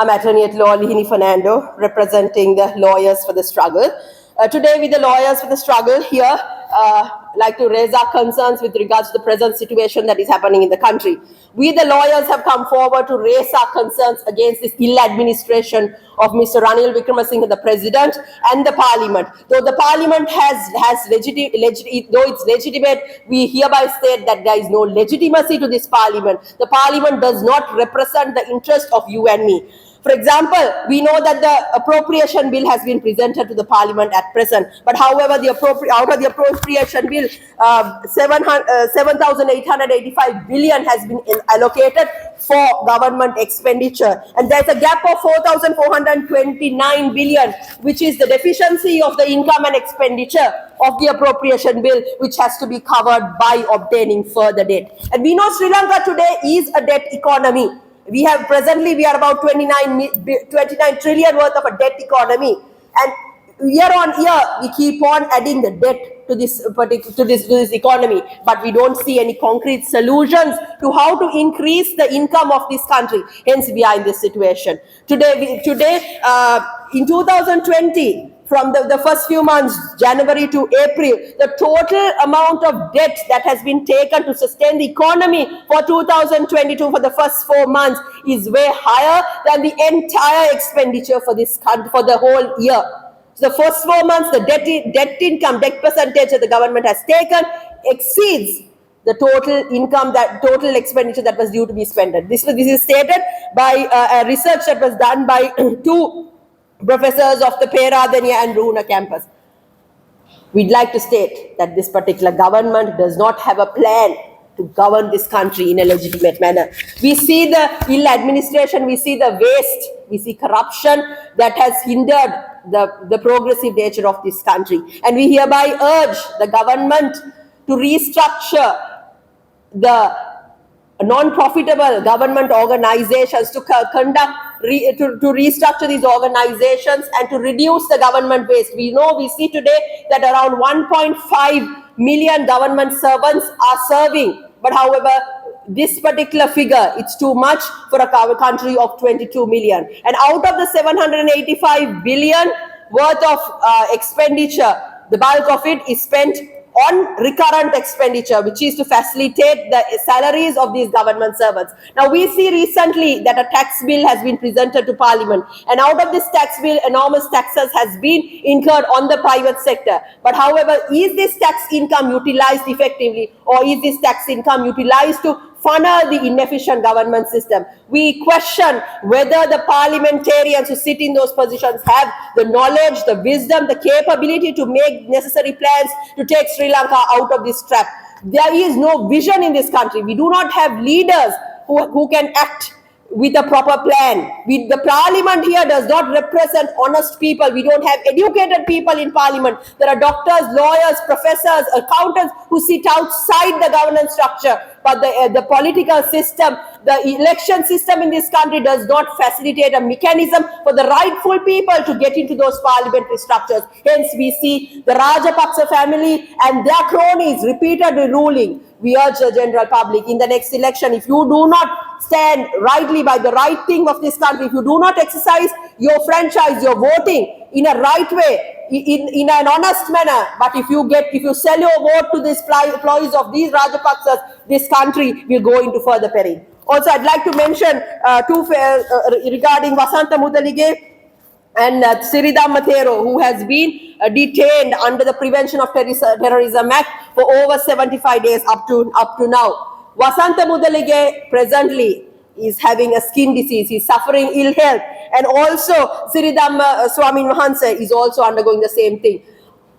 I'm attorney at Lowyer Lihini Fernando, representing the lawyers for the struggle. Today, with the lawyers for the struggle here, like to raise our concerns with regards to the present situation that is happening in the country. We, the lawyers, have come forward to raise our concerns against this ill administration of Mr. Ranil, wickramasinghe, the president, and the parliament. Though the parliament though it's legitimate, we hereby state that there is no legitimacy to this parliament. The parliament does not represent the interest of you and me. For example, we know that the appropriation bill has been presented to the parliament at present, but however, out of the appropriation bill, 7,885 billion has been allocated for government expenditure, and there's a gap of 4,429 billion, which is the deficiency of the income and expenditure of the appropriation bill, which has to be covered by obtaining further debt. And we know Sri Lanka today is a debt economy. We are about 29 trillion worth of a debt economy, and year on year we keep on adding the debt to this economy, but we don't see any concrete solutions to how to increase the income of this country. Hence, we are in this situation today. In 2020. From the first few months, January to April, the total amount of debt that has been taken to sustain the economy for 2022 for the first 4 months is way higher than the entire expenditure for this country for the whole year. So the first 4 months, the debt percentage that the government has taken exceeds the total income, total expenditure that was due to be spent. This is stated by a research that was done by two professors of the Peradeniya and Runa campus. We'd like to state that this particular government does not have a plan to govern this country in a legitimate manner. We see the ill administration, we see the waste, we see corruption that has hindered the progressive nature of this country. And we hereby urge the government to restructure the non-profitable government organizations, to restructure these organizations and to reduce the government waste. We see today that around 1.5 million government servants are serving, but however, this particular figure, it's too much for a country of 22 million. And out of the 785 billion worth of expenditure, the bulk of it is spent on recurrent expenditure, which is to facilitate the salaries of these government servants. Now, we see recently that a tax bill has been presented to Parliament, and out of this tax bill, enormous taxes has been incurred on the private sector. But however, is this tax income utilized effectively, or is this tax income utilized to funnel the inefficient government system? We question whether the parliamentarians who sit in those positions have the knowledge, the wisdom, the capability to make necessary plans to take Sri Lanka out of this trap. There is no vision in this country. We do not have leaders who can act with a proper plan. The parliament here does not represent honest people. We don't have educated people in parliament. There are doctors, lawyers, professors, accountants who sit outside the governance structure. But the political system, the election system in this country does not facilitate a mechanism for the rightful people to get into those parliamentary structures. Hence, we see the Rajapaksa family and their cronies repeatedly ruling. We urge the general public in the next election, if you do not stand rightly by the right thing of this country, if you do not exercise your franchise, your voting in a right way, in an honest manner, but if you sell your vote to these employees of these Rajapaksas, this country will go into further peril. Also, I'd like to mention regarding Vasantha Mudalige and Siridam Mathero, who has been detained under the Prevention of Terrorism Act for over 75 days up to now. Vasantha Mudalige presently is having a skin disease. He's suffering ill health. And also Siridam Swamin Mahansa is also undergoing the same thing.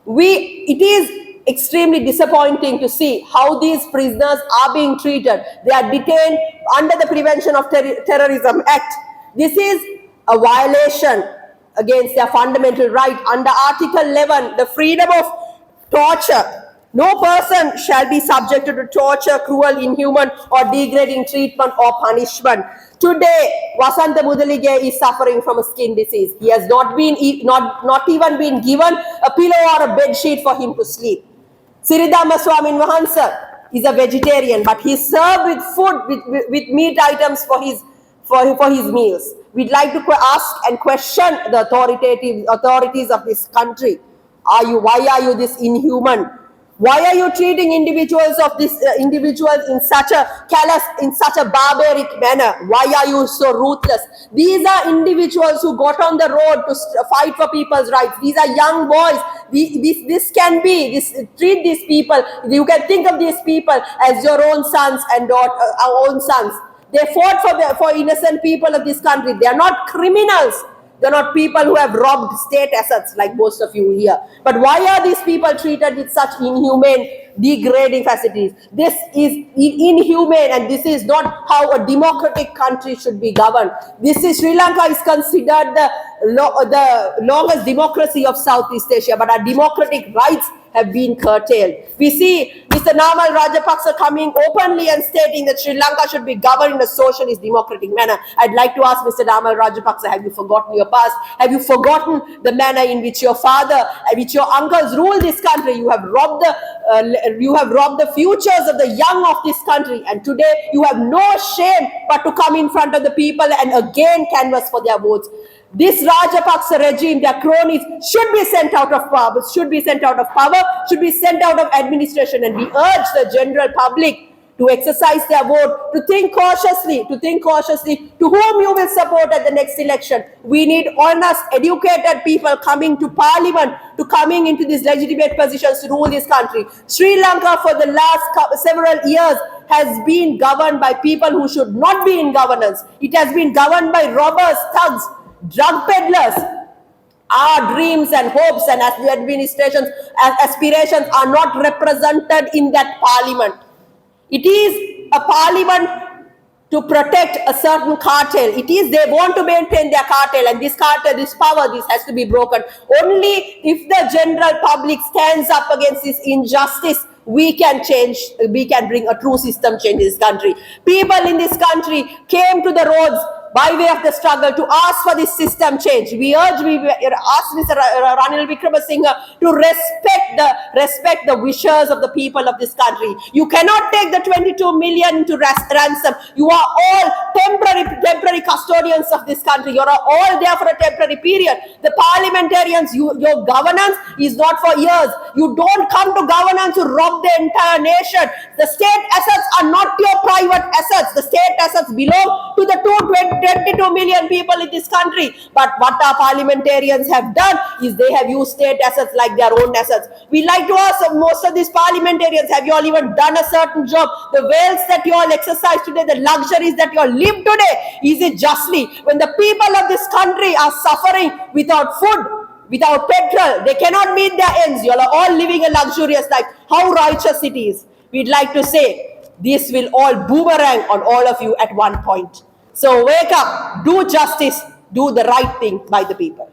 It is extremely disappointing to see how these prisoners are being treated. They are detained under the Prevention of Terrorism Act. This is a violation against their fundamental right under Article 11, the freedom of torture. No person shall be subjected to torture, cruel, inhuman, or degrading treatment or punishment. Today, Vasantha Mudalige is suffering from a skin disease. He has not even been given a pillow or a bed sheet for him to sleep. Siridama Swamin Mahansa is a vegetarian, but he served with food, with meat items for his meals. We'd like to ask and question the authorities of this country. Why are you this inhuman? Why are you treating individuals in such a callous, in such a barbaric manner? Why are you so ruthless? These are individuals who got on the road to fight for people's rights. These are young boys. Treat these people. You can think of these people as your own sons and our own sons. They fought for innocent people of this country. They are not criminals. They're not people who have robbed state assets like most of you here. But why are these people treated with such inhumane, degrading facilities? This is inhumane, and this is not how a democratic country should be governed. Sri Lanka is considered the longest democracy of Southeast Asia, but our democratic rights have been curtailed. We see Mr. Namal Rajapaksa coming openly and stating that Sri Lanka should be governed in a socialist democratic manner. I'd like to ask Mr. Namal Rajapaksa, have you forgotten your past? Have you forgotten the manner in which your father and which your uncles ruled this country? You have robbed the futures of the young of this country, and today you have no shame but to come in front of the people and again canvass for their votes. This Rajapaksa regime, their cronies, should be sent out of power, should be sent out of administration, and we urge the general public to exercise their vote, to think cautiously to whom you will support at the next election. We need honest, educated people coming to parliament, coming into these legitimate positions to rule this country. Sri Lanka for the last several years has been governed by people who should not be in governance. It has been governed by robbers, thugs, drug peddlers. Our dreams and hopes and as the administration's aspirations are not represented in that parliament. It is a parliament to protect a certain cartel. They want to maintain their cartel, and this cartel, this power, this has to be broken. Only if the general public stands up against this injustice, we can bring a true system change in this country. People in this country came to the roads by way of the struggle to ask for this system change. We ask Mr. Ranil Wickramasinghe to respect the wishes of the people of this country. You cannot take the 22 million into ransom. You are all temporary custodians of this country. You are all there for a temporary period. The parliamentarians, your governance is not for years. You don't come to governance to rob the entire nation. The state assets are not your private assets. The state assets belong to the 22 million people in this country. But what our parliamentarians have done is they have used state assets like their own assets. We like to ask most of these parliamentarians, have you all even done a certain job? The wealth that you all exercise today, the luxuries that you all live today, is it justly? When the people of this country are suffering without food, without petrol, they cannot meet their ends. You all are all living a luxurious life. How righteous it is. We'd like to say, this will all boomerang on all of you at one point. So wake up, do justice, do the right thing by the people.